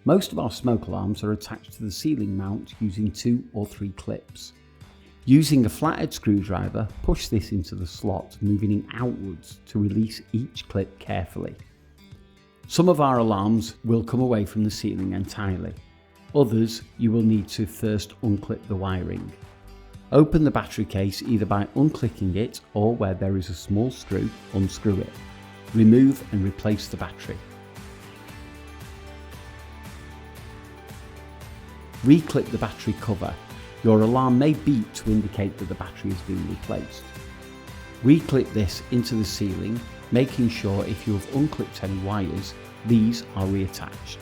Most of our smoke alarms are attached to the ceiling mount using 2 or 3 clips. Using a flathead screwdriver, push this into the slot, moving it outwards to release each clip carefully. Some of our alarms will come away from the ceiling entirely. Others, you will need to first unclip the wiring. Open the battery case either by unclicking it or, where there is a small screw, unscrew it. Remove and replace the battery. Reclip the battery cover. Your alarm may beep to indicate that the battery is being replaced. Reclip this into the ceiling, making sure if you have unclipped any wires, these are reattached.